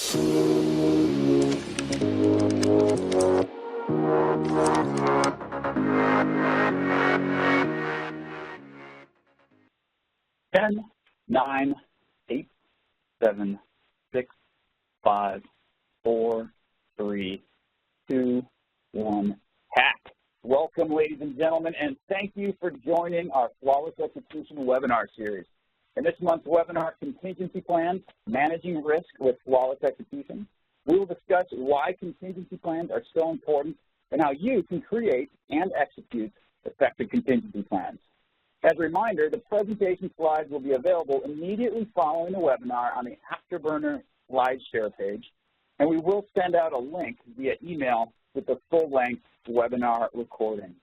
Ten, 9, 8, 7, 6, 5, 4, 3, 2, 1, hack. Welcome, ladies and gentlemen, and thank you for joining our Flawless Execution webinar series. In this month's webinar, Contingency Plans, Managing Risk with Flawless Execution, we will discuss why contingency plans are so important and how you can create and execute effective contingency plans. As a reminder, the presentation slides will be available immediately following the webinar on the Afterburner SlideShare page, and we will send out a link via email with the full-length webinar recording.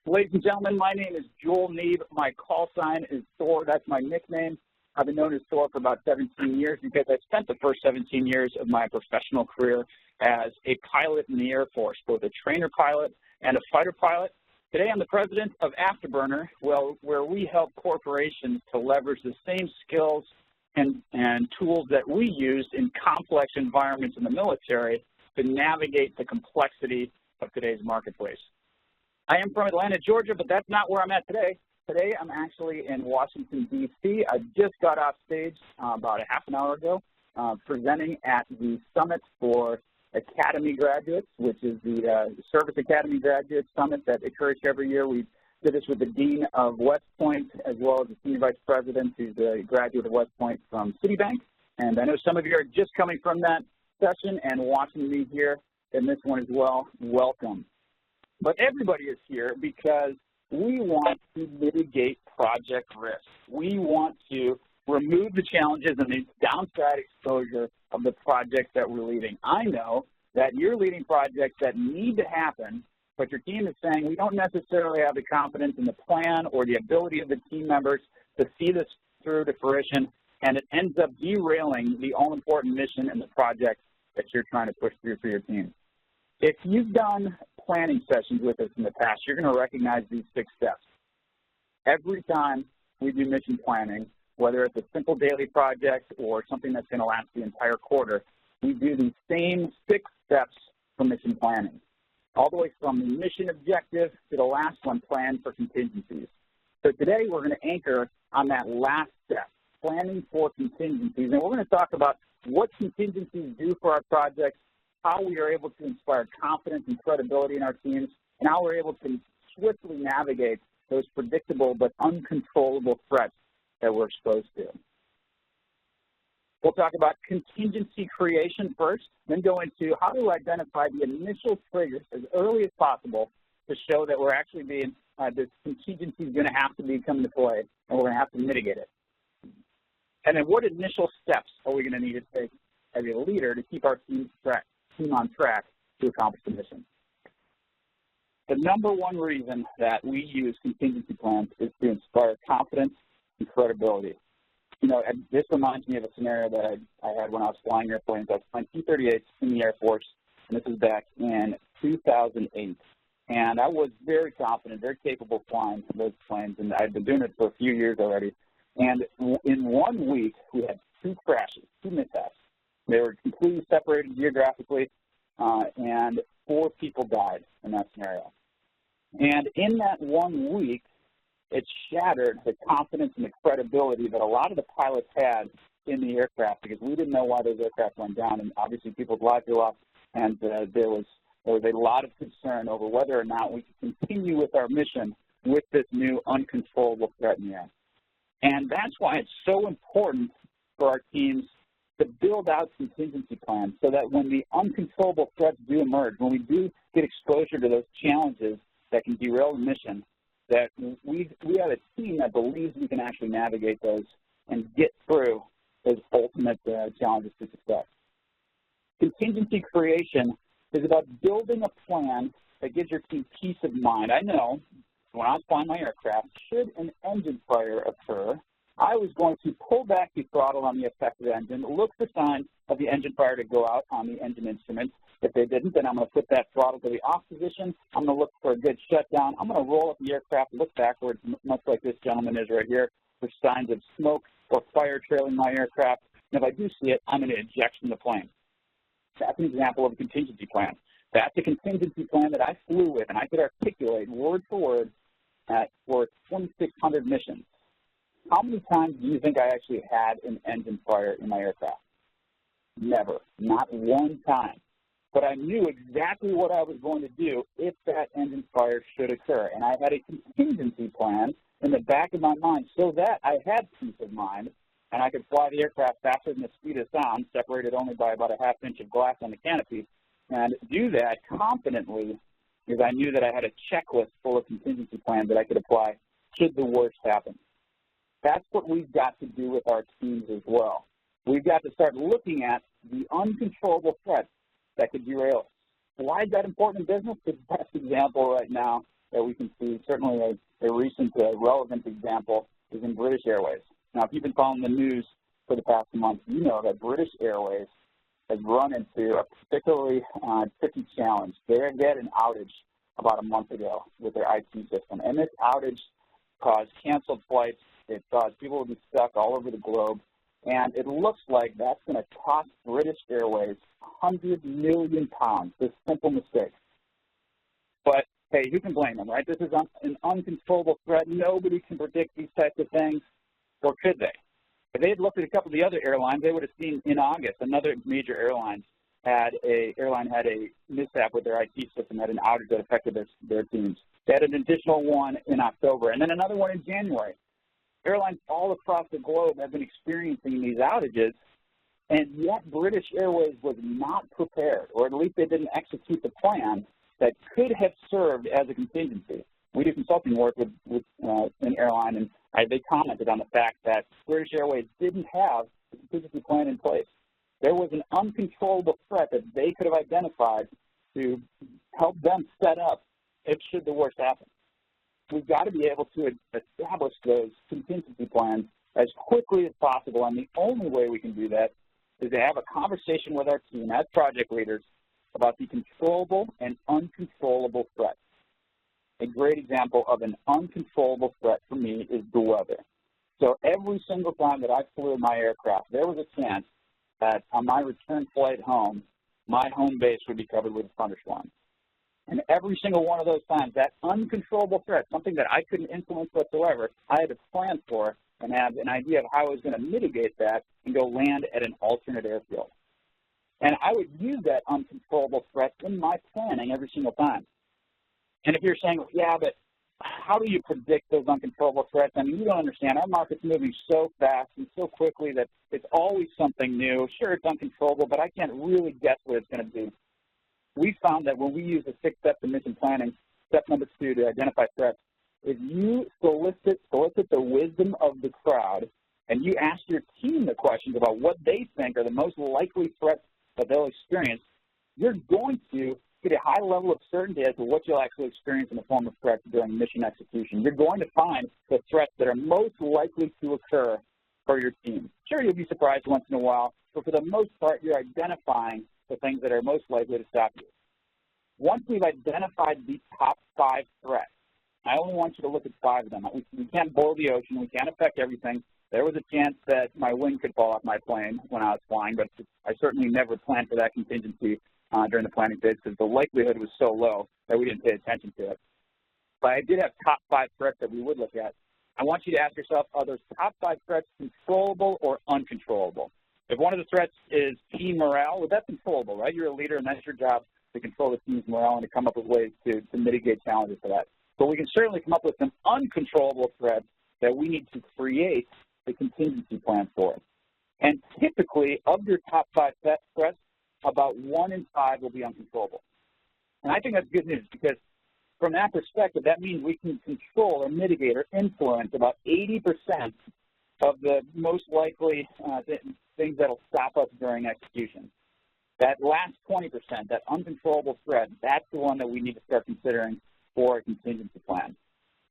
Ladies and gentlemen, my name is Joel Neeb. My call sign is Thor. That's my nickname. I've been known as Thor for about 17 years because I spent the first 17 years of my professional career as a pilot in the Air Force, both a trainer pilot and a fighter pilot. Today, I'm the president of Afterburner, where we help corporations to leverage the same skills and tools that we use in complex environments in the military to navigate the complexity of today's marketplace. I am from Atlanta, Georgia, but that's not where I'm at today. Today, I'm actually in Washington, D.C. I just got off stage about a half an hour ago presenting at the Summit for Academy Graduates, which is the Service Academy Graduate Summit that occurs every year. We did this with the Dean of West Point as well as the Senior Vice President, who's a graduate of West Point from Citibank. And I know some of you are just coming from that session and watching me here in this one as well. Welcome. But everybody is here because we want to mitigate project risk. We want to remove the challenges and the downside exposure of the projects that we're leading. I know that you're leading projects that need to happen, but your team is saying we don't necessarily have the confidence in the plan or the ability of the team members to see this through to fruition, and it ends up derailing the all-important mission and the project that you're trying to push through for your team. If you've done planning sessions with us in the past, you're going to recognize these 6 steps. Every time we do mission planning, whether it's a simple daily project or something that's going to last the entire quarter, we do the same 6 steps for mission planning, all the way from the mission objective to the last one, plan for contingencies. So today we're going to anchor on that last step, planning for contingencies, and we're going to talk about what contingencies do for our projects, how we are able to inspire confidence and credibility in our teams, and how we're able to swiftly navigate those predictable but uncontrollable threats that we're exposed to. We'll talk about contingency creation first, then go into how to identify the initial triggers as early as possible to show that we're actually being, this contingency is going to have to come into play, and we're going to have to mitigate it. And then what initial steps are we going to need to take as a leader to keep our team on track to accomplish the mission? The number one reason that we use contingency plans is to inspire confidence and credibility. You know, this reminds me of a scenario that I had when I was flying airplanes. I was flying P-38s in the Air Force, and this was back in 2008. And I was very confident, very capable flying those planes, and I'd been doing it for a few years already. And in 1 week, we had 2 crashes, 2 mishaps. They were completely separated geographically, and 4 people died in that scenario. And in that 1 week, it shattered the confidence and the credibility that a lot of the pilots had in the aircraft because we didn't know why those aircraft went down, and obviously people's lives were lost, and there was a lot of concern over whether or not we could continue with our mission with this new uncontrollable threat in the air. And that's why it's so important for our teams to build out contingency plans so that when the uncontrollable threats do emerge, when we do get exposure to those challenges that can derail the mission, that we have a team that believes we can actually navigate those and get through those ultimate challenges to success. Contingency creation is about building a plan that gives your team peace of mind. I know when I was flying my aircraft, should an engine fire occur, I was going to pull back the throttle on the affected engine, look for signs of the engine fire to go out on the engine instruments. If they didn't, then I'm going to put that throttle to the off position. I'm going to look for a good shutdown. I'm going to roll up the aircraft, look backwards, much like this gentleman is right here, for signs of smoke or fire trailing my aircraft. And if I do see it, I'm going to eject from the plane. That's an example of a contingency plan. That's a contingency plan that I flew with and I could articulate word for word for 2,600 missions. How many times do you think I actually had an engine fire in my aircraft? Never, not one time. But I knew exactly what I was going to do if that engine fire should occur. And I had a contingency plan in the back of my mind so that I had peace of mind and I could fly the aircraft faster than the speed of sound, separated only by about a ½ inch of glass on the canopy, and do that confidently because I knew that I had a checklist full of contingency plans that I could apply should the worst happen. That's what we've got to do with our teams as well. We've got to start looking at the uncontrollable threats that could derail us. Why is that important in business? The best example right now that we can see, certainly a recent relevant example, is in British Airways. Now, if you've been following the news for the past month, you know that British Airways has run into a particularly tricky challenge. They had an outage about a month ago with their IT system, and this outage caused canceled flights. It caused people to be stuck all over the globe, and it looks like that's going to cost British Airways £100 million, this simple mistake. But, hey, who can blame them, right? This is an uncontrollable threat. Nobody can predict these types of things, or could they? If they had looked at a couple of the other airlines, they would have seen in August another major airline had a mishap with their IT system, had an outage that affected their teams. They had an additional one in October, and then another one in January. Airlines all across the globe have been experiencing these outages, and yet British Airways was not prepared, or at least they didn't execute the plan that could have served as a contingency. We do consulting work with an airline, and they commented on the fact that British Airways didn't have a contingency plan in place. There was an uncontrollable threat that they could have identified to help them set up if should the worst happen. We've got to be able to establish those contingency plans as quickly as possible, and the only way we can do that is to have a conversation with our team as project leaders about the controllable and uncontrollable threats. A great example of an uncontrollable threat for me is the weather. So every single time that I flew my aircraft, there was a chance that on my return flight home, my home base would be covered with a thunderstorm. And every single one of those times, that uncontrollable threat, something that I couldn't influence whatsoever, I had to plan for and have an idea of how I was going to mitigate that and go land at an alternate airfield. And I would use that uncontrollable threat in my planning every single time. And if you're saying, yeah, but how do you predict those uncontrollable threats? I mean, you don't understand. Our market's moving so fast and so quickly that it's always something new. Sure, it's uncontrollable, but I can't really guess what it's going to be. We found that when we use the 6 steps of mission planning, step number 2 to identify threats, if you solicit the wisdom of the crowd and you ask your team the questions about what they think are the most likely threats that they'll experience, you're going to get a high level of certainty as to what you'll actually experience in the form of threats during mission execution. You're going to find the threats that are most likely to occur for your team. Sure, you'll be surprised once in a while, but for the most part, you're identifying the things that are most likely to stop you. Once we've identified the top 5 threats, I only want you to look at 5 of them. We can't boil the ocean. We can't affect everything. There was a chance that my wing could fall off my plane when I was flying, but I certainly never planned for that contingency during the planning phase because the likelihood was so low that we didn't pay attention to it. But I did have top 5 threats that we would look at. I want you to ask yourself, are those top 5 threats controllable or uncontrollable? If one of the threats is team morale, well, that's controllable, right? You're a leader, and that's your job to control the team's morale and to come up with ways to mitigate challenges for that. But we can certainly come up with some uncontrollable threats that we need to create the contingency plan for. And typically, of your top 5 threats, about 1 in 5 will be uncontrollable. And I think that's good news because from that perspective, that means we can control or mitigate or influence about 80% of the most likely things that will stop us during execution. That last 20%, that uncontrollable threat, that's the one that we need to start considering for a contingency plan.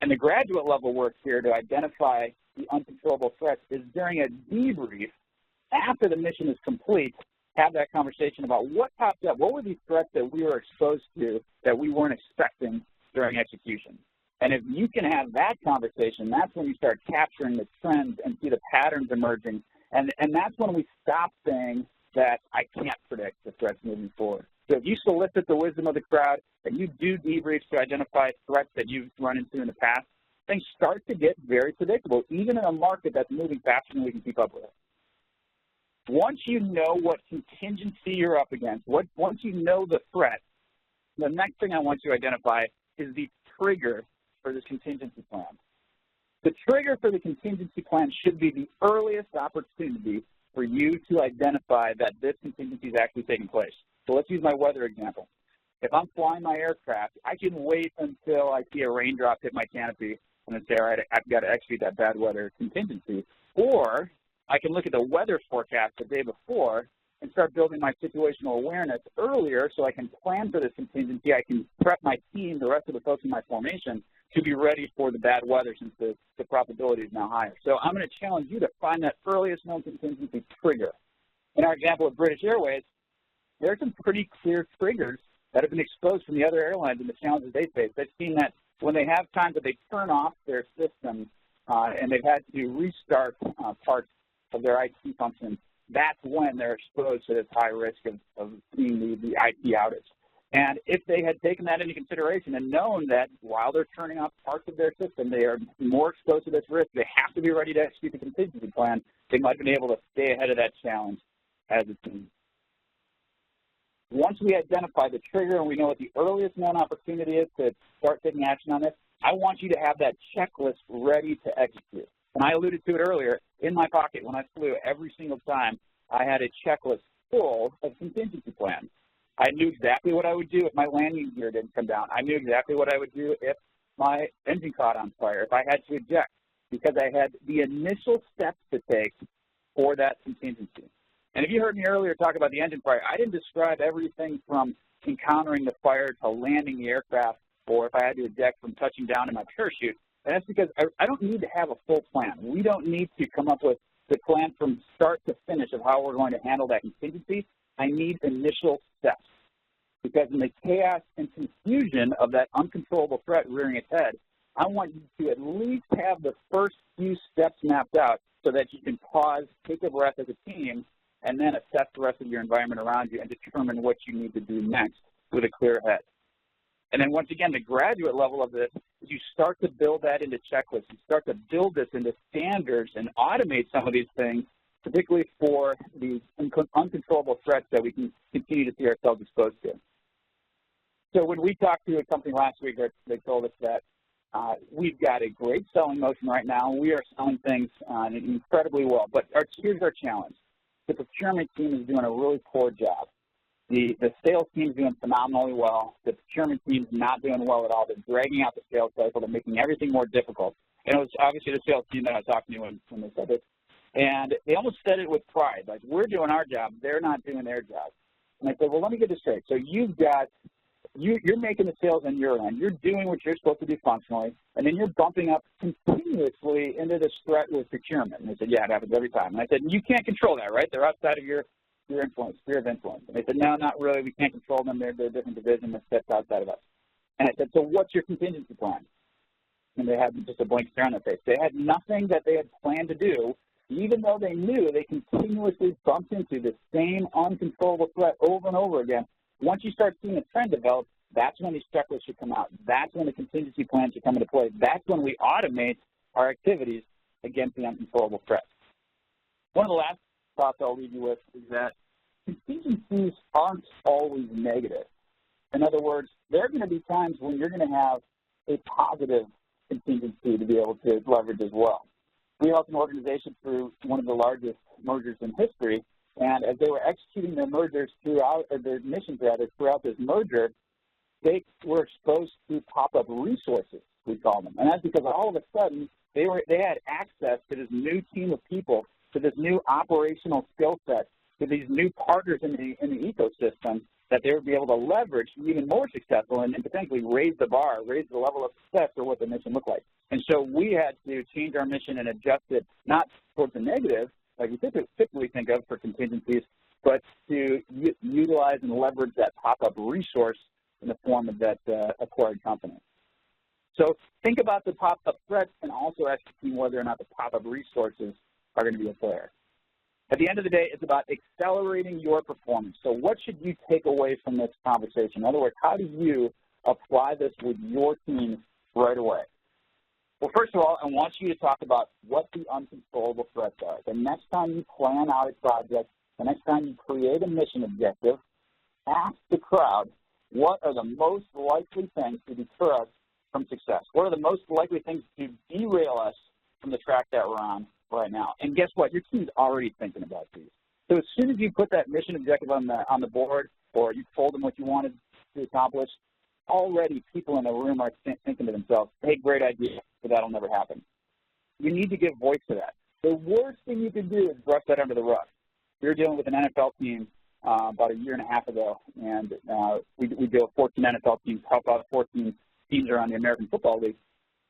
And the graduate level work here to identify the uncontrollable threats is during a debrief after the mission is complete, have that conversation about what popped up, what were these threats that we were exposed to that we weren't expecting during execution. And if you can have that conversation, that's when you start capturing the trends and see the patterns emerging. And that's when we stop saying, that I can't predict the threats moving forward. So if you solicit the wisdom of the crowd and you do debriefs to identify threats that you've run into in the past, things start to get very predictable, even in a market that's moving faster than we can keep up with. Once you know what contingency you're up against, once you know the threat, the next thing I want you to identify is the trigger for this contingency plan. The trigger for the contingency plan should be the earliest opportunity for you to identify that this contingency is actually taking place. So let's use my weather example. If I'm flying my aircraft, I can wait until I see a raindrop hit my canopy and then say, all right, I've got to execute that bad weather contingency. Or I can look at the weather forecast the day before and start building my situational awareness earlier so I can plan for this contingency. I can prep my team, the rest of the folks in my formation, to be ready for the bad weather since the probability is now higher. So I'm going to challenge you to find that earliest known contingency trigger. In our example of British Airways, there are some pretty clear triggers that have been exposed from the other airlines and the challenges they face. They've seen that when they have times that they turn off their system and they've had to restart parts of their IT functions, that's when they're exposed to this high risk of seeing the IT outage. And if they had taken that into consideration and known that while they're turning off parts of their system, they are more exposed to this risk, they have to be ready to execute the contingency plan, they might have been able to stay ahead of that challenge as a team. Once we identify the trigger and we know what the earliest known opportunity is to start taking action on this, I want you to have that checklist ready to execute. And I alluded to it earlier, in my pocket when I flew, every single time I had a checklist full of contingency plans. I knew exactly what I would do if my landing gear didn't come down. I knew exactly what I would do if my engine caught on fire, if I had to eject, because I had the initial steps to take for that contingency. And if you heard me earlier talk about the engine fire, I didn't describe everything from encountering the fire to landing the aircraft, or if I had to eject from touching down in my parachute. And that's because I don't need to have a full plan. We don't need to come up with the plan from start to finish of how we're going to handle that contingency. I need initial steps, because in the chaos and confusion of that uncontrollable threat rearing its head, I want you to at least have the first few steps mapped out so that you can pause, take a breath as a team, and then assess the rest of your environment around you and determine what you need to do next with a clear head. And then once again, the graduate level of this is you start to build that into checklists. You start to build this into standards and automate some of these things, particularly for these uncontrollable threats that we can continue to see ourselves exposed to. So when we talked to a company last week, they told us that we've got a great selling motion right now. We are selling things incredibly well. But here's our challenge. The procurement team is doing a really poor job. The sales team is doing phenomenally well. The procurement team is not doing well at all. They're dragging out the sales cycle. They're making everything more difficult. And it was obviously the sales team that I was talking to when they said this. And they almost said it with pride, like, we're doing our job, they're not doing their job. And I said, well, let me get this straight. So you've got, you're making the sales on your end. You're doing what you're supposed to do functionally, and then you're bumping up continuously into this threat with procurement. And they said, yeah, it happens every time. And I said, you can't control that, right? They're outside of your influence, sphere of influence. And they said, no, not really. We can't control them. They're a different division that steps outside of us. And I said, so what's your contingency plan? And they had just a blank stare on their face. They had nothing that they had planned to do, even though they knew they continuously bumped into the same uncontrollable threat over and over again. Once you start seeing a trend develop, that's when these checklists should come out. That's when the contingency plan should come into play. That's when we automate our activities against the uncontrollable threats. One of the last thoughts I'll leave you with is that contingencies aren't always negative. In other words, there are going to be times when you're going to have a positive contingency to be able to leverage as well. We helped an organization through one of the largest mergers in history, and as they were executing their mergers throughout, or their missions rather, throughout this merger, they were exposed to pop-up resources, we call them. And that's because all of a sudden, they had access to this new team of people, to this new operational skill set, to these new partners in the ecosystem that they would be able to leverage to be even more successful and potentially raise the bar, raise the level of success for what the mission looked like. And so we had to change our mission and adjust it, not towards the negative, like we typically think of for contingencies, but to utilize and leverage that pop-up resource in the form of that acquired company. So think about the pop-up threats and also asking whether or not the pop-up resources are going to be a player. At the end of the day, it's about accelerating your performance. So what should you take away from this conversation? In other words, how do you apply this with your team right away? Well, first of all, I want you to talk about what the uncontrollable threats are. The next time you plan out a project, the next time you create a mission objective, ask the crowd, what are the most likely things to deter us from success? What are the most likely things to derail us from the track that we're on right now? And guess what? Your team's already thinking about these. So as soon as you put that mission objective on the board, or you told them what you wanted to accomplish, already people in the room are thinking to themselves, hey, great idea, but that'll never happen. You need to give voice to that. The worst thing you can do is brush that under the rug. We were dealing with an NFL team about a year and a half ago, and we deal with 14 NFL teams, help out 14 teams around the American Football League.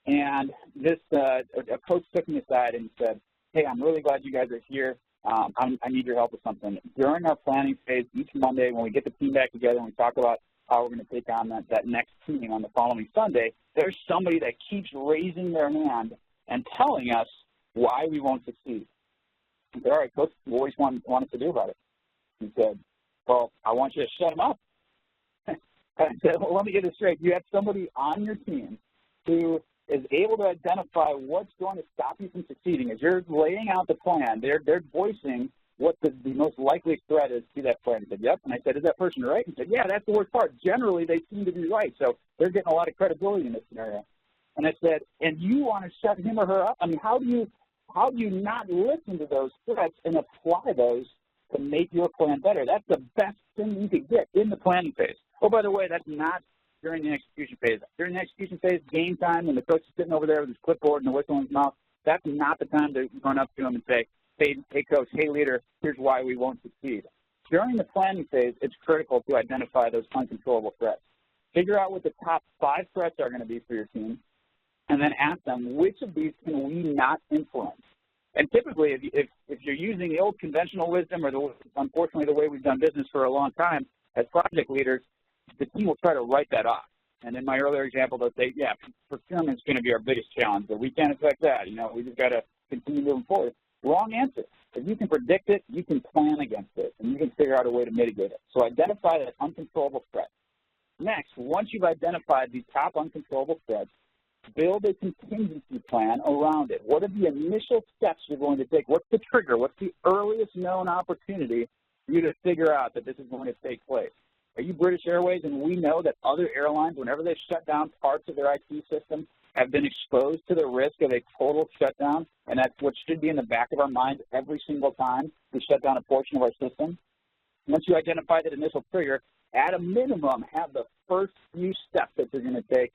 And this a coach took me aside and said, hey, I'm really glad you guys are here. I need your help with something. During our planning phase, each Monday when we get the team back together and we talk about how we're going to take on that next team on the following Sunday, there's somebody that keeps raising their hand and telling us why we won't succeed. I said, all right, coach, what do you want us to do about it? He said, well, I want you to shut them up. I said, well, let me get this straight. You have somebody on your team who is able to identify what's going to stop you from succeeding. As you're laying out the plan, they're voicing what the most likely threat is to that plan. He said, yep. And I said, is that person right? He said, yeah, that's the worst part. Generally, they seem to be right. So they're getting a lot of credibility in this scenario. And I said, and you want to shut him or her up? I mean, how do you not listen to those threats and apply those to make your plan better? That's the best thing you could get in the planning phase. Oh, by the way, that's not during the execution phase. During the execution phase, game time, when the coach is sitting over there with his clipboard and the whistle in his mouth, that's not the time to run up to him and say, hey, coach, hey, leader, here's why we won't succeed. During the planning phase, it's critical to identify those uncontrollable threats. Figure out what the top 5 threats are going to be for your team, and then ask them, which of these can we not influence? And typically, if you're using the old conventional wisdom, or unfortunately the way we've done business for a long time as project leaders, the team will try to write that off. And in my earlier example, they'll say, yeah, procurement's going to be our biggest challenge, but we can't affect that. You know, we just got to continue moving forward. Wrong answer. If you can predict it, you can plan against it, and you can figure out a way to mitigate it. So identify that uncontrollable threat. Next, once you've identified these top uncontrollable threats, build a contingency plan around it. What are the initial steps you're going to take? What's the trigger? What's the earliest known opportunity for you to figure out that this is going to take place? Are you British Airways? And we know that other airlines, whenever they shut down parts of their IT system, have been exposed to the risk of a total shutdown, and that's what should be in the back of our minds every single time we shut down a portion of our system. Once you identify that initial trigger, at a minimum, have the first few steps that you're going to take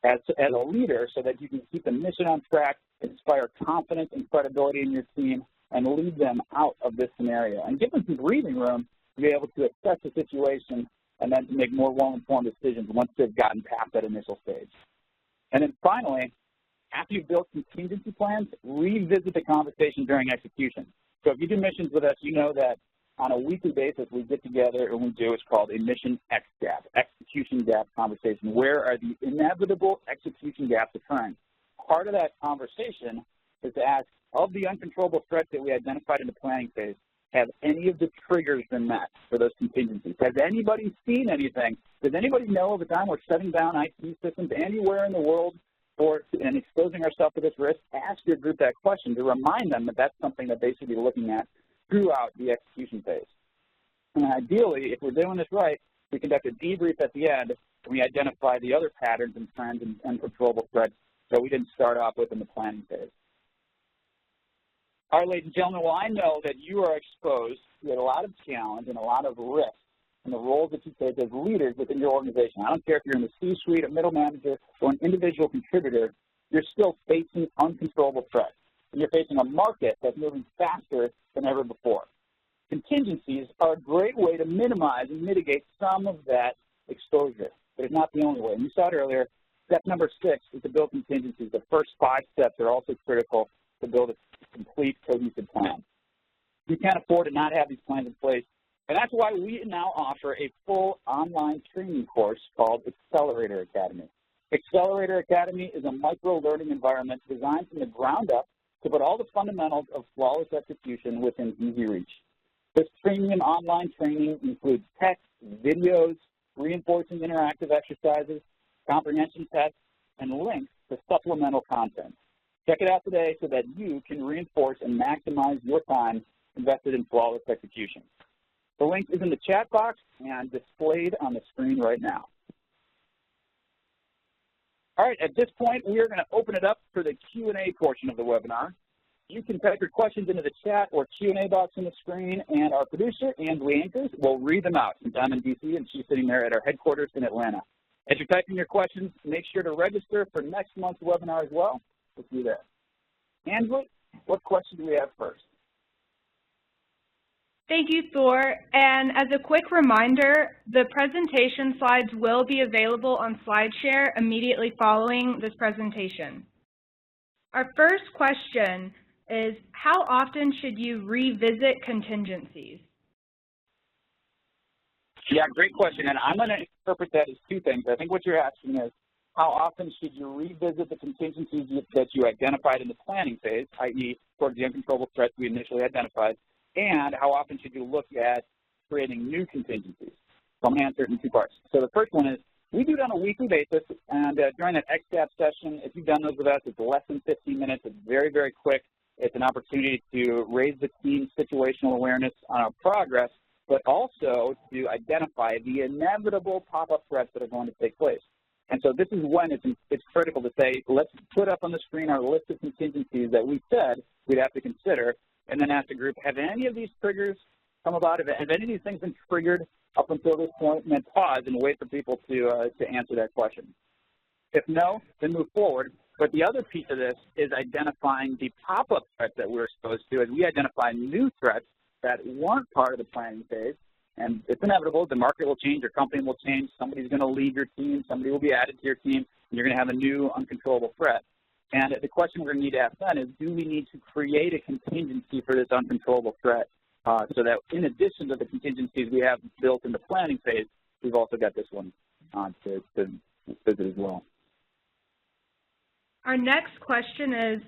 as a leader so that you can keep the mission on track, inspire confidence and credibility in your team, and lead them out of this scenario. And give them some breathing room to be able to assess the situation and then to make more well-informed decisions once they've gotten past that initial stage. And then finally, after you've built contingency plans, revisit the conversation during execution. So if you do missions with us, you know that on a weekly basis we get together and we do what's called a mission X gap, execution gap conversation. Where are the inevitable execution gaps occurring? Part of that conversation is to ask, of the uncontrollable threats that we identified in the planning phase, have any of the triggers been met for those contingencies? Has anybody seen anything? Does anybody know of a time we're shutting down IT systems anywhere in the world and exposing ourselves to this risk? Ask your group that question to remind them that that's something that they should be looking at throughout the execution phase. And ideally, if we're doing this right, we conduct a debrief at the end and we identify the other patterns and trends and uncontrollable threats that we didn't start off with in the planning phase. All right, ladies and gentlemen, well, I know that you are exposed to a lot of challenge and a lot of risk in the roles that you take as leaders within your organization. I don't care if you're in the C-suite, a middle manager, or an individual contributor, you're still facing uncontrollable threats. And you're facing a market that's moving faster than ever before. Contingencies are a great way to minimize and mitigate some of that exposure, but it's not the only way. And you saw it earlier, step number 6 is to build contingencies. The first 5 steps are also critical to build a complete cohesive plan. You can't afford to not have these plans in place, and that's why we now offer a full online training course called ACCELERATOR Academy. ACCELERATOR Academy is a micro-learning environment designed from the ground up to put all the fundamentals of flawless execution within easy reach. This premium online training includes text, videos, reinforcing interactive exercises, comprehension tests, and links to supplemental content. Check it out today so that you can reinforce and maximize your time invested in flawless execution. The link is in the chat box and displayed on the screen right now. All right, at this point, we are going to open it up for the Q&A portion of the webinar. You can type your questions into the chat or Q&A box on the screen, and our producer, Ann Anchors, will read them out since I'm in D.C. and she's sitting there at our headquarters in Atlanta. As you're typing your questions, make sure to register for next month's webinar as well. We'll see you there. Angela, what question do we have first? Thank you, Thor. And as a quick reminder, the presentation slides will be available on SlideShare immediately following this presentation. Our first question is, how often should you revisit contingencies? Yeah, great question, and I'm going to interpret that as two things. I think what you're asking is, how often should you revisit the contingencies that you identified in the planning phase, i.e., towards the uncontrollable threats we initially identified, and how often should you look at creating new contingencies? So I'm going to answer it in two parts. So the first one is, we do it on a weekly basis, and during that XSTAP session, if you've done those with us, it's less than 15 minutes. It's very, very quick. It's an opportunity to raise the team's situational awareness on our progress, but also to identify the inevitable pop-up threats that are going to take place. And so this is when it's critical to say, let's put up on the screen our list of contingencies that we said we'd have to consider, and then ask the group, have any of these triggers come about? Have any of these things been triggered up until this point? And then pause and wait for people to answer that question. If no, then move forward. But the other piece of this is identifying the pop-up threats that we're exposed to as we identify new threats that weren't part of the planning phase. And it's inevitable. The market will change. Your company will change. Somebody's going to leave your team. Somebody will be added to your team. And you're going to have a new uncontrollable threat. And the question we're going to need to ask then is, do we need to create a contingency for this uncontrollable threat so that in addition to the contingencies we have built in the planning phase, we've also got this one to visit as well. Our next question is,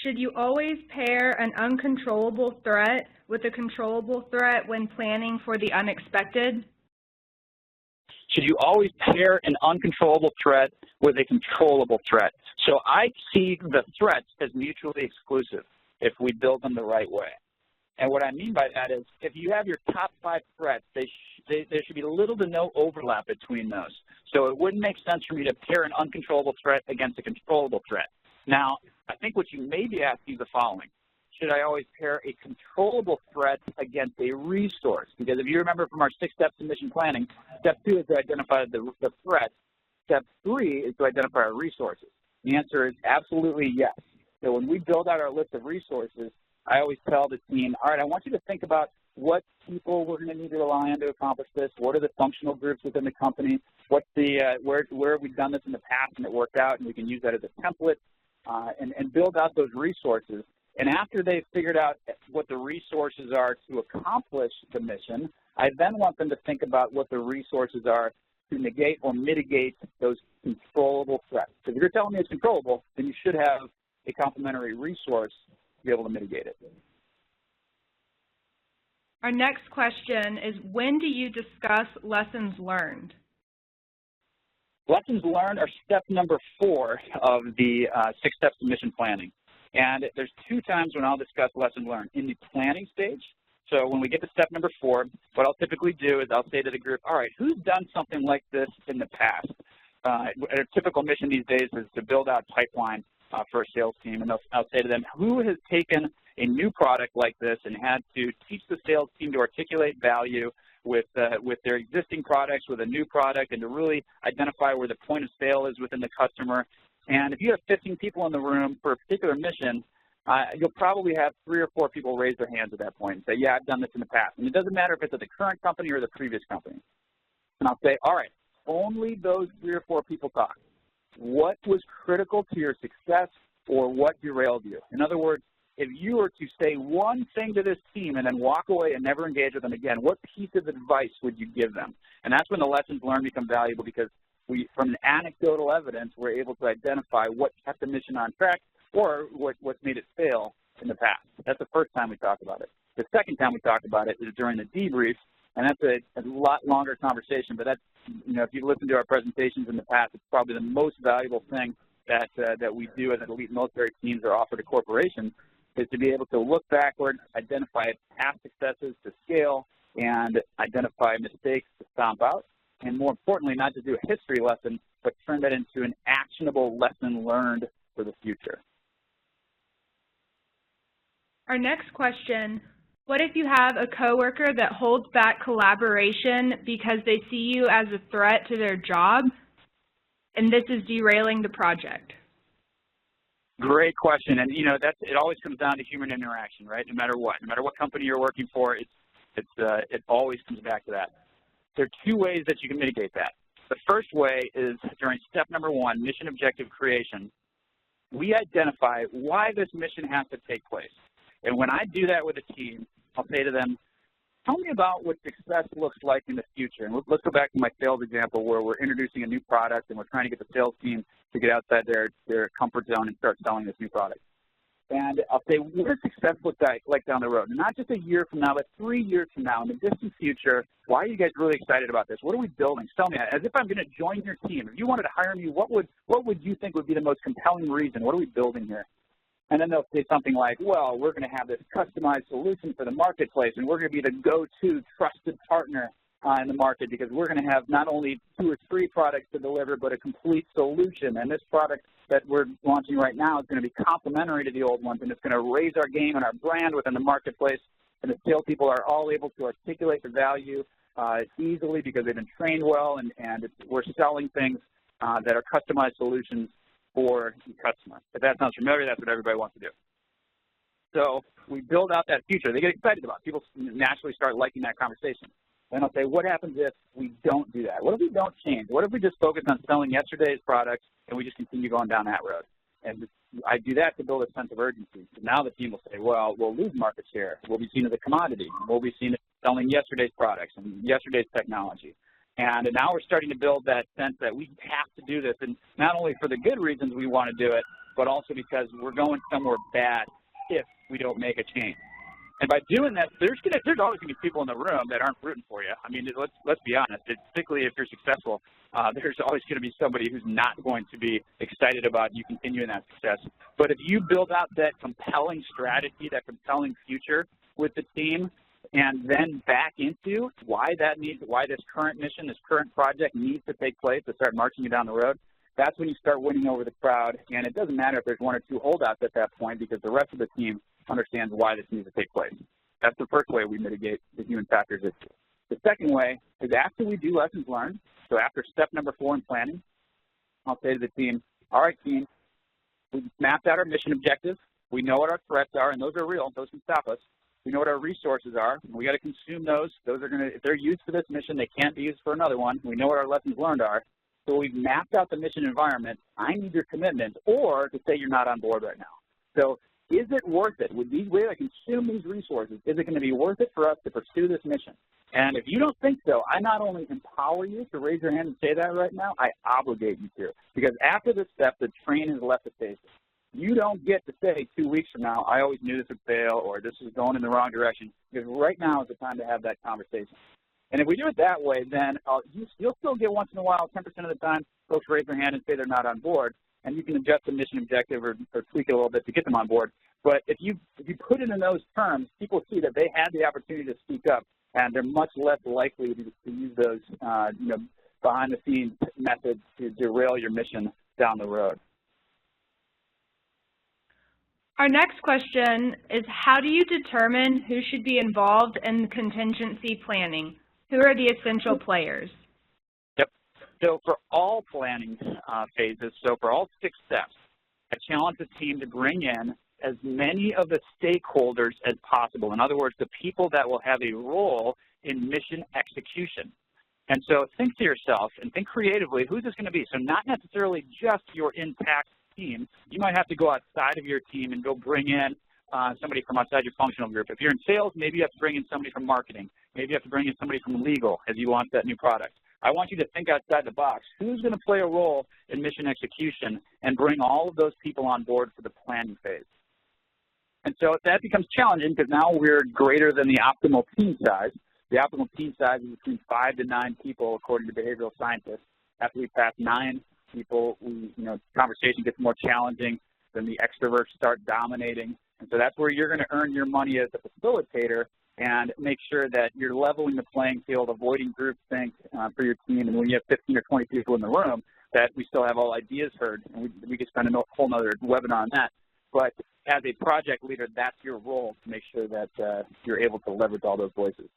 should you always pair an uncontrollable threat with a controllable threat when planning for the unexpected? Should you always pair an uncontrollable threat with a controllable threat? So I see the threats as mutually exclusive if we build them the right way. And what I mean by that is, if you have your top 5 threats, there should be little to no overlap between those. So it wouldn't make sense for me to pair an uncontrollable threat against a controllable threat. Now, I think what you may be asking is the following. Should I always pair a controllable threat against a resource? Because if you remember from our 6-step submission planning, step 2 is to identify the threat. Step 3 is to identify our resources. The answer is absolutely yes. So when we build out our list of resources, I always tell the team, all right, I want you to think about what people we're going to need to rely on to accomplish this. What are the functional groups within the company? What's the where have we done this in the past and it worked out, and we can use that as a template and build out those resources. And after they've figured out what the resources are to accomplish the mission, I then want them to think about what the resources are to negate or mitigate those controllable threats. So if you're telling me it's controllable, then you should have a complementary resource to be able to mitigate it. Our next question is, when do you discuss lessons learned? Lessons learned are step number 4 of the 6-step submission planning. And there's 2 times when I'll discuss lessons learned. In the planning stage, so when we get to step number 4, what I'll typically do is I'll say to the group, all right, who's done something like this in the past? A typical mission these days is to build out pipeline for a sales team. And I'll say to them, who has taken a new product like this and had to teach the sales team to articulate value with their existing products, with a new product, and to really identify where the point of sale is within the customer. And if you have 15 people in the room for a particular mission, you'll probably have 3 or 4 people raise their hands at that point and say, yeah, I've done this in the past. And it doesn't matter if it's at the current company or the previous company. And I'll say, all right, only those 3 or 4 people talk. What was critical to your success or what derailed you? In other words, if you were to say one thing to this team and then walk away and never engage with them again, what piece of advice would you give them? And that's when the lessons learned become valuable, because from an anecdotal evidence, we're able to identify what kept the mission on track, or what's made it fail in the past. That's the first time we talk about it. The second time we talk about it is during the debrief, and that's a lot longer conversation, but that's, if you listen to our presentations in the past, it's probably the most valuable thing that we do as elite military teams or offer to corporations, is to be able to look backward, identify past successes to scale, and identify mistakes to stomp out, and more importantly, not just do a history lesson, but turn that into an actionable lesson learned for the future. Our next question, what if you have a coworker that holds back collaboration because they see you as a threat to their job, and this is derailing the project? Great question, and it always comes down to human interaction, right? No matter what company you're working for, it always comes back to that. There are two ways that you can mitigate that. The first way is during step number 1, mission objective creation. We identify why this mission has to take place, and when I do that with a team, I'll say to them, tell me about what success looks like in the future. And let's go back to my sales example where we're introducing a new product and we're trying to get the sales team to get outside their comfort zone and start selling this new product. And I'll say, what does success look like down the road? Not just a year from now, but 3 years from now in the distant future. Why are you guys really excited about this? What are we building? Tell me, as if I'm going to join your team. If you wanted to hire me, what would you think would be the most compelling reason? What are we building here? And then they'll say something like, well, we're going to have this customized solution for the marketplace, and we're going to be the go-to trusted partner in the market because we're going to have not only 2 or 3 products to deliver, but a complete solution. And this product that we're launching right now is going to be complementary to the old ones, and it's going to raise our game and our brand within the marketplace. And the salespeople are all able to articulate the value easily because they've been trained well, and we're selling things that are customized solutions for the customer. If that sounds familiar, that's what everybody wants to do. So we build out that future. They get excited about it. People naturally start liking that conversation. Then I'll say, what happens if we don't do that? What if we don't change? What if we just focus on selling yesterday's products and we just continue going down that road? And I do that to build a sense of urgency. So now the team will say, well, we'll lose market share. We'll be seen as a commodity. We'll be seen as selling yesterday's products and yesterday's technology. And now we're starting to build that sense that we have to do this, and not only for the good reasons we want to do it, but also because we're going somewhere bad if we don't make a change. And by doing that, there's always going to be people in the room that aren't rooting for you. I mean, let's be honest. Particularly if you're successful, there's always going to be somebody who's not going to be excited about you continuing that success. But if you build out that compelling strategy, that compelling future with the team, and then back into why this current mission, this current project needs to take place to start marching you down the road, that's when you start winning over the crowd. And it doesn't matter if there's 1 or 2 holdouts at that point because the rest of the team understands why this needs to take place. That's the first way we mitigate the human factors issue. The second way is after we do lessons learned, so after step number 4 in planning, I'll say to the team, all right, team, we've mapped out our mission objectives. We know what our threats are, and those are real. Those can stop us. We know what our resources are, and we got to consume those. Those are going to, if they're used for this mission, they can't be used for another one. We know what our lessons learned are. So we've mapped out the mission environment. I need your commitment, or to say you're not on board right now. So is it worth it? Would we to consume these resources? Is it going to be worth it for us to pursue this mission? And if you don't think so, I not only empower you to raise your hand and say that right now, I obligate you to. Because after this step, the train has left the station. You don't get to say 2 weeks from now, I always knew this would fail, or this is going in the wrong direction, because right now is the time to have that conversation. And if we do it that way, then you'll still get once in a while, 10% of the time, folks raise their hand and say they're not on board, and you can adjust the mission objective or tweak it a little bit to get them on board. But if you put it in those terms, people see that they had the opportunity to speak up, and they're much less likely to use those behind-the-scenes methods to derail your mission down the road. Our next question is, how do you determine who should be involved in contingency planning? Who are the essential players? Yep. So for all planning phases, so for all 6 steps, I challenge the team to bring in as many of the stakeholders as possible. In other words, the people that will have a role in mission execution. And so think to yourself and think creatively, who's this going to be? So not necessarily just your intact team. You might have to go outside of your team and go bring in somebody from outside your functional group. If you're in sales, maybe you have to bring in somebody from marketing. Maybe you have to bring in somebody from legal as you launch that new product. I want you to think outside the box. Who's going to play a role in mission execution and bring all of those people on board for the planning phase? And so that becomes challenging because now we're greater than the optimal team size. The optimal team size is between 5 to 9 people, according to behavioral scientists. After we pass 9 people, conversation gets more challenging. Then the extroverts start dominating. And so that's where you're going to earn your money as a facilitator and make sure that you're leveling the playing field, avoiding groupthink for your team. And when you have 15 or 20 people in the room, that we still have all ideas heard. And we could spend a whole other webinar on that. But as a project leader, that's your role to make sure that you're able to leverage all those voices.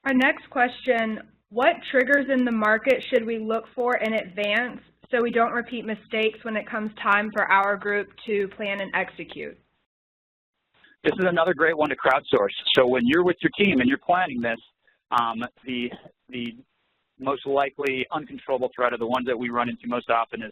Our next question, what triggers in the market should we look for in advance so we don't repeat mistakes when it comes time for our group to plan and execute? This is another great one to crowdsource. So when you're with your team and you're planning this, the most likely uncontrollable threat, or the ones that we run into most often, is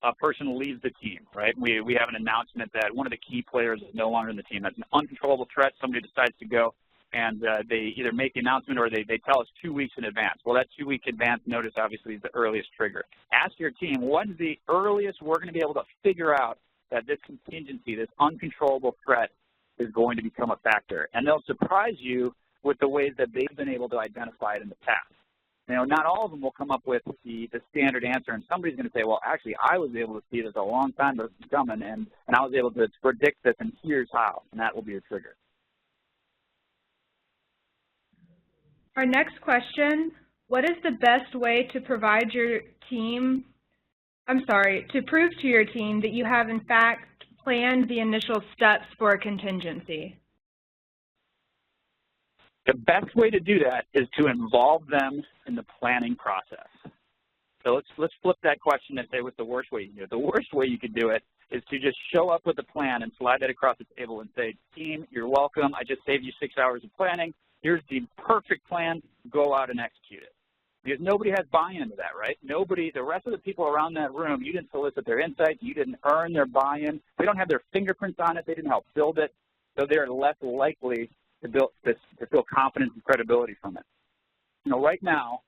a person leaves the team, right? We have an announcement that one of the key players is no longer in the team. That's an uncontrollable threat. Somebody decides to go, and they either make the announcement or they tell us 2 weeks in advance. Well, that 2-week advance notice obviously is the earliest trigger. Ask your team, when's the earliest we're going to be able to figure out that this contingency, this uncontrollable threat, is going to become a factor? And they'll surprise you with the ways that they've been able to identify it in the past. Not all of them will come up with the standard answer, and somebody's going to say, well, actually, I was able to see this a long time coming, and I was able to predict this, and here's how, and that will be a trigger. Our next question, what is the best way to provide your team, to prove to your team that you have, in fact, planned the initial steps for a contingency? The best way to do that is to involve them in the planning process. So let's flip that question and say what's the worst way you can do it. The worst way you could do it is to just show up with a plan and slide that across the table and say, team, you're welcome. I just saved you 6 hours of planning. Here's the perfect plan. Go out and execute it. Because nobody has buy-in to that, right? Nobody, the rest of the people around that room, you didn't solicit their insights. You didn't earn their buy-in. They don't have their fingerprints on it. They didn't help build it. So they're less likely to feel confidence and credibility from it. Right now,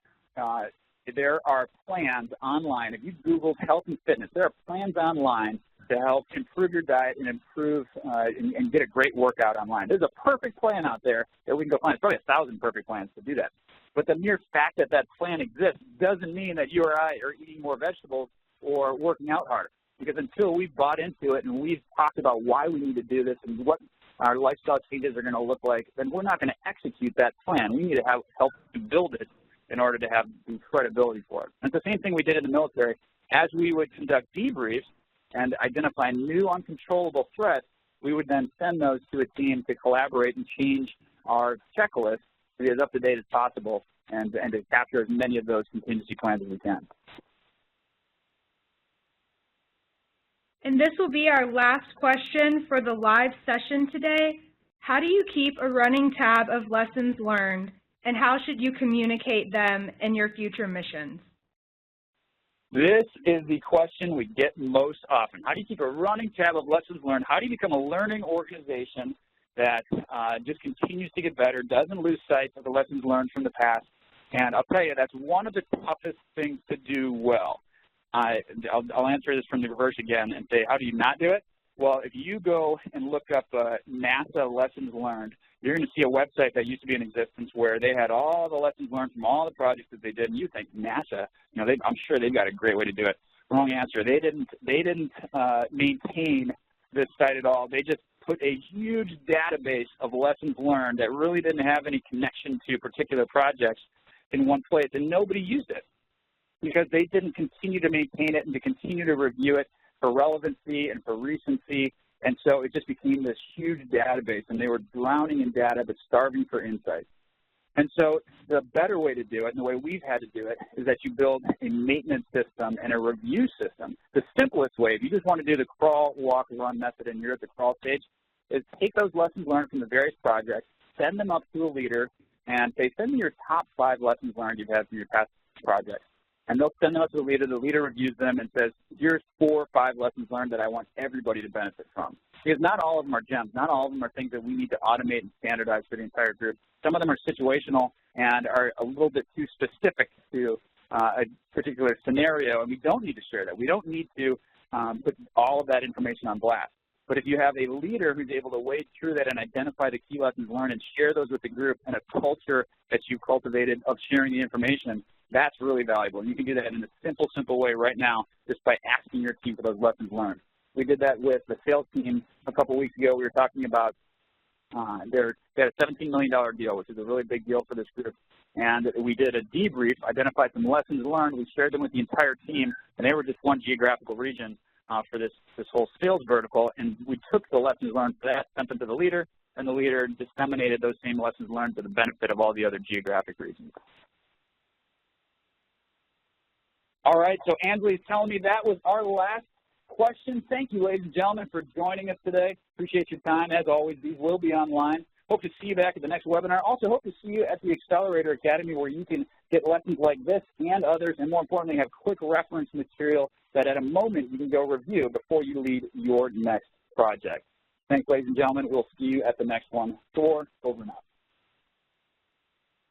there are plans online. If you Google health and fitness, there are plans online to help improve your diet and improve and get a great workout online. There's a perfect plan out there that we can go find. There's probably 1,000 perfect plans to do that. But the mere fact that that plan exists doesn't mean that you or I are eating more vegetables or working out harder. Because until we've bought into it and we've talked about why we need to do this and what our lifestyle changes are going to look like, then we're not going to execute that plan. We need to have help to build it in order to have the credibility for it. And it's the same thing we did in the military. As we would conduct debriefs and identify new uncontrollable threats, we would then send those to a team to collaborate and change our checklist to be as up-to-date as possible and to capture as many of those contingency plans as we can. And this will be our last question for the live session today. How do you keep a running tab of lessons learned, and how should you communicate them in your future missions? This is the question we get most often. How do you keep a running tab of lessons learned? How do you become a learning organization that just continues to get better, doesn't lose sight of the lessons learned from the past? And I'll tell you, that's one of the toughest things to do well. I'll answer this from the reverse again and say, how do you not do it? Well, if you go and look up NASA lessons learned, you're going to see a website that used to be in existence where they had all the lessons learned from all the projects that they did. And you think NASA, I'm sure they've got a great way to do it. Wrong answer. They didn't maintain this site at all. They just put a huge database of lessons learned that really didn't have any connection to particular projects in one place, and nobody used it because they didn't continue to maintain it and to continue to review it for relevancy and for recency. And so it just became this huge database, and they were drowning in data but starving for insight. And so the better way to do it, and the way we've had to do it, is that you build a maintenance system and a review system. The simplest way, if you just want to do the crawl, walk, run method and you're at the crawl stage, is take those lessons learned from the various projects, send them up to a leader, and say, send me your top 5 lessons learned you've had from your past projects. And they'll send them up to the leader reviews them and says, here's 4 or 5 lessons learned that I want everybody to benefit from. Because not all of them are gems. Not all of them are things that we need to automate and standardize for the entire group. Some of them are situational, and are a little bit too specific to a particular scenario, and we don't need to share that. We don't need to put all of that information on blast. But if you have a leader who's able to wade through that and identify the key lessons learned and share those with the group and a culture that you've cultivated of sharing the information, that's really valuable. And you can do that in a simple way right now just by asking your team for those lessons learned. We did that with the sales team a couple weeks ago. We were talking about they had a $17 million deal, which is a really big deal for this group. And we did a debrief, identified some lessons learned. We shared them with the entire team, and they were just one geographical region for this whole sales vertical. And we took the lessons learned for that, sent them to the leader, and the leader disseminated those same lessons learned for the benefit of all the other geographic regions. All right, so Angela's telling me that was our last question. Thank you, ladies and gentlemen, for joining us today. Appreciate your time. As always, these will be online. Hope to see you back at the next webinar. Also hope to see you at the Accelerator Academy, where you can get lessons like this and others, and more importantly, have quick reference material that at a moment you can go review before you lead your next project. Thanks, ladies and gentlemen. We'll see you at the next one. Over and out.